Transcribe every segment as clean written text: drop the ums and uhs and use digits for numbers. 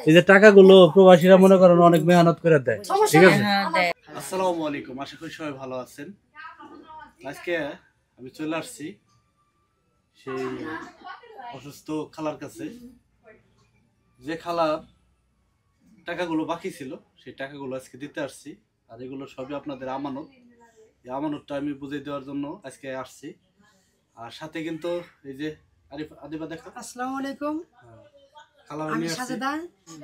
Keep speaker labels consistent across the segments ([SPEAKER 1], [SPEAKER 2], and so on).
[SPEAKER 1] এই যে টাকাগুলো প্রবাসীরা মনে করেন অনেক মেহনত করে দেয়, ঠিক আছে। আসসালামু আলাইকুম, আশা করি সবাই ভালো আছেন। আজকে আমি চলে আসছি সেই অসুস্থ খালার কাছে, যে খালার টাকাগুলো বাকি ছিল সেই টাকাগুলো আজকে দিতে আসছি। আর এগুলো সবই আপনাদের আমানত। এই আমানতটা আমি বুঝিয়ে দেওয়ার জন্য আজকে আসছি। আর সাথে কিন্তু এই যে আদিবা দেখো।
[SPEAKER 2] আসসালামু আলাইকুম।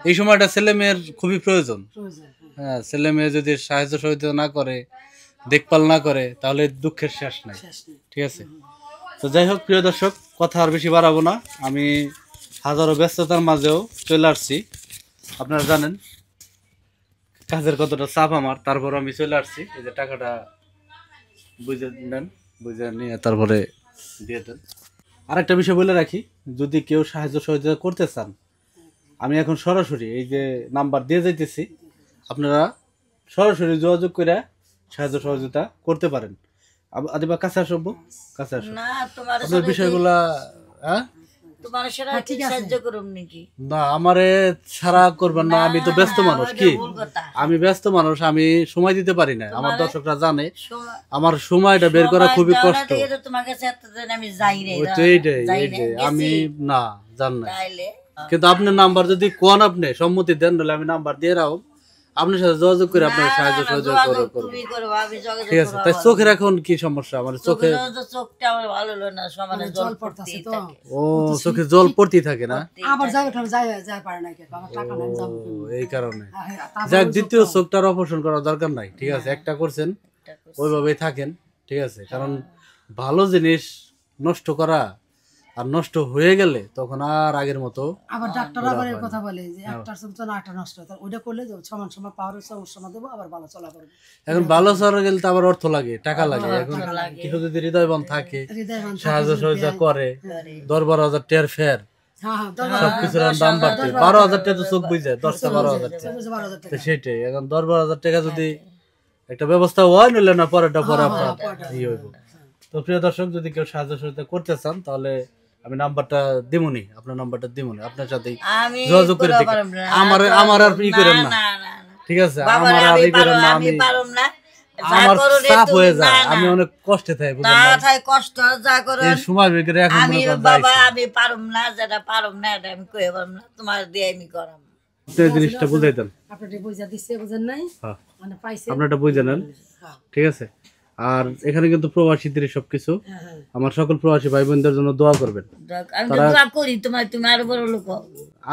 [SPEAKER 1] এই সময়টা ছেলে মেয়ের খুবই প্রয়োজন। হ্যাঁ, ছেলে মেয়ে যদি সাহায্য সহযোগিতা না করে, দেখভাল না করে, তাহলে দুঃখের শেষ নাই, ঠিক আছে। তো যাই হোক প্রিয় দর্শক, কথা আর বেশি বাড়াবো না। আমি হাজারো ব্যস্ততার মাঝেও চলে আসছি। আপনারা জানেন কাজের কতটা চাপ আমার, তারপর আমি চলে আসছি। এই যে টাকাটা বুঝে নেন, বুঝে নিয়ে তারপরে দিয়ে দেন। আরেকটা বিষয় বলে রাখি, যদি কেউ সাহায্য সহযোগিতা করতে চান, আমি এখন সরাসরি এই যে নাম্বার দিয়ে যাইতেছি, আপনারা সরাসরি যোগাযোগ করে সাহায্য সহযোগিতা করতে পারেন। আদিবা কাছে আসবো, কাছে আসো। আপনার বিষয়গুলা না আমারে ছাড়া করবেন না, আমি তো ব্যস্ত মানুষ। কি আমি ব্যস্ত মানুষ, আমি সময় দিতে পারি না। আমার দর্শকরা জানে আমার সময়টা বের করা খুবই কষ্ট। আমি না জান না, কিন্তু আপনার নাম্বার যদি কোন আপনি সম্মতি দেন, তাহলে আমি নাম্বার দিয়ে রাখব, আপনার সাথে যোগাযোগ করে আপনার সাহায্য সহযোগ করব। ঠিক আছে। তাই চোখের এখন কি সমস্যা? আমার চোখের
[SPEAKER 2] চোখটা আমার ভালো না, সমানে জল পড়তেছে তো।
[SPEAKER 1] ও চোখে জল পড়তেই থাকে না,
[SPEAKER 2] আবার যাই পারে না কে, আমার টাকা নাই যাব
[SPEAKER 1] এই কারণে। যাক, দ্বিতীয় চোখটার অপারেশন করার দরকার নাই, ঠিক আছে। একটা করছেন, ওইভাবেই থাকেন, ঠিক আছে। কারণ ভালো জিনিস নষ্ট করা আর নষ্ট হয়ে গেলে তখন আর আগের মতো।
[SPEAKER 2] আবার ডাক্তার আবার এই কথা বলে যে একটা চোখ তো না, একটা নষ্ট হয়, ওইটা করলে সমান সমান পাওয়ার সমস্যা দেবো, আবার ভালো চলা করবে।
[SPEAKER 1] এখন ভালো চলা গেলে তো আবার অর্থ লাগে, টাকা লাগে। এখন কিছু যদি হৃদয়বান থাকে, সাহায্য সহযোগিতা করে, 10-12 হাজার টের ফের সবকিছুর দাম বাড়তে 12,000 টাকা তো চোখ বুঝে, 10-12,000 টাকা। সেটাই, এখন 10-12 হাজার টাকা যদি একটা ব্যবস্থা হয়, নিলে না পরেরটা পরে আপনার ইয়ে হইব। তো প্রিয় দর্শক, যদি কেউ সাহায্য সহযোগিতা করতে চান, তাহলে আমি নাম্বারটা দিমুনি, আপনার নাম্বারটা দিমুনি, আপনার সাথে যোগাযোগ করে দেখেন। আমার আর ই করেন না, ঠিক আছে। আমার আর ই করেন না, আমি আমার চাপ হয়ে যায়, আমি অনেক কষ্টে থাকি, বুঝলেন না?
[SPEAKER 2] কষ্ট যা করে
[SPEAKER 1] এই সময় বের করে এখন
[SPEAKER 2] আমি বাবা আমি পারুম না, যেটা পারুম না এটা আমি কই পারুম না, তোমার দিয়ে আমি করাম।
[SPEAKER 1] এই জিনিসটা বুঝাই দেন।
[SPEAKER 2] আপনারা বুঝা দিছে, বুঝেন নাই? হ্যাঁ, মানে পাইছে,
[SPEAKER 1] আপনারা বুঝে নেন, ঠিক আছে। আর এখানে কিন্তু প্রবাসীদের সবকিছু, আমার সকল প্রবাসী ভাই বোনদের জন্য দোয়া করবেন।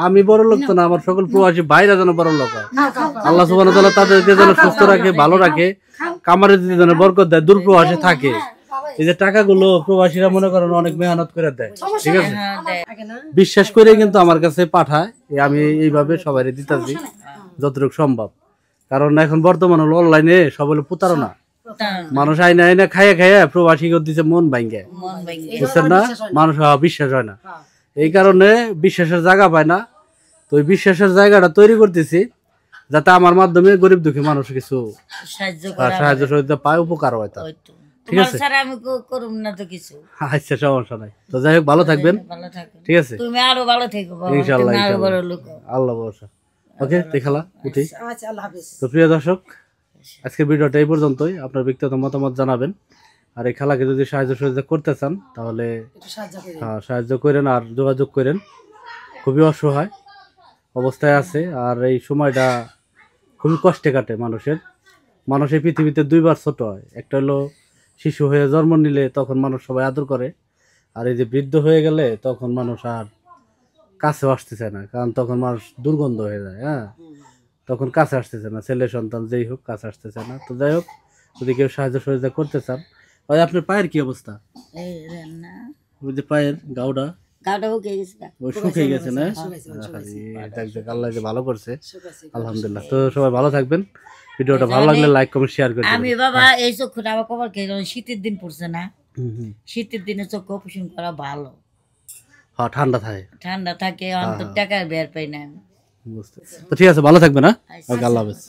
[SPEAKER 1] আমি বড় লোক তো না, আমার সকল প্রবাসী ভাইরা যেন বড় লোক হয়। আল্লাহ সুবহানাহু ওয়া তাআলা তাদেরকে যেন সুস্থ রাখে, ভালো রাখে, কামারে যদি যেন বরকত দেয়, দূর প্রবাসে থাকে। এই যে টাকাগুলো প্রবাসীরা মনে করেন অনেক মেহনত করে দেয়, ঠিক আছে। বিশ্বাস করে কিন্তু আমার কাছে পাঠায়, আমি এইভাবে সবাই দিতেছি যতটুকু সম্ভব। কারণ এখন বর্তমান হলো অনলাইনে সব হলো প্রতারণা। মানুষ আইনা আইনা খাইয়া খাইয়া প্রবাসী দিচ্ছে মন ভাঙ্গে, বুঝছেন না? মানুষ বিশ্বাস হয় না, এই কারণে বিশ্বাসের জায়গা পায় না। তো ওই বিশ্বাসের জায়গাটা তৈরি করতেছি, যাতে আমার মাধ্যমে গরিব দুঃখী মানুষ কিছু সাহায্য সহযোগিতা পায়, উপকার হয় তার, ঠিক আছে। আচ্ছা, সমস্যা নাই। তো যাই হোক, ভালো থাকবেন, ঠিক আছে। ইনশাআল্লাহ, আল্লাহ ভরসা। ওকে, দেখালা উঠি। তো প্রিয় দর্শক, আজকের ভিডিওটা এই পর্যন্তই। আপনার ব্যক্তিগত মতামত জানাবেন। আর এই খেলাকে যদি সাহায্য সহযোগিতা করতে চান, তাহলে সাহায্য করেন আর যোগাযোগ করেন। খুবই অসহায় অবস্থায় আছে, আর এই সময়টা খুবই কষ্টে কাটে মানুষ এই পৃথিবীতে দুইবার ছোট হয়। একটা হলো শিশু হয়ে জন্ম নিলে, তখন মানুষ সবাই আদর করে। আর এই যে বৃদ্ধ হয়ে গেলে, তখন মানুষ আর কাছেও আসতে চায় না, কারণ তখন মানুষ দুর্গন্ধ হয়ে যায়। হ্যাঁ, তখন কাছে আসতেছে না, ছেলে সন্তান যেই হোক কাছে আসতেছে না। তো যাই হোক, যদি কেউ সাহায্য সহযোগিতা করতে চান। ভাই, আপনার পায়ের কি অবস্থা? ওই যে পায়ের গাউডা শুকিয়ে গেছে না? আল্লাহ যে ভালো করছে, আলহামদুলিল্লাহ। তো সবাই ভালো থাকবেন। ভিডিওটা ভালো লাগলে লাইক কমেন্ট শেয়ার করে দিবেন।
[SPEAKER 2] আমি বাবা এই চোখটা আবার কভার খেয়ে, শীতের দিন পড়ছে না, শীতের দিনে চোখ অপারেশন করা ভালো।
[SPEAKER 1] হ্যাঁ, ঠান্ডা থাকে,
[SPEAKER 2] অন্তর টাকা বের পাই না।
[SPEAKER 1] বুঝতে। তো ঠিক আছে, ভালো থাকবেন। হ্যাঁ, আল্লাহ হাফেজ।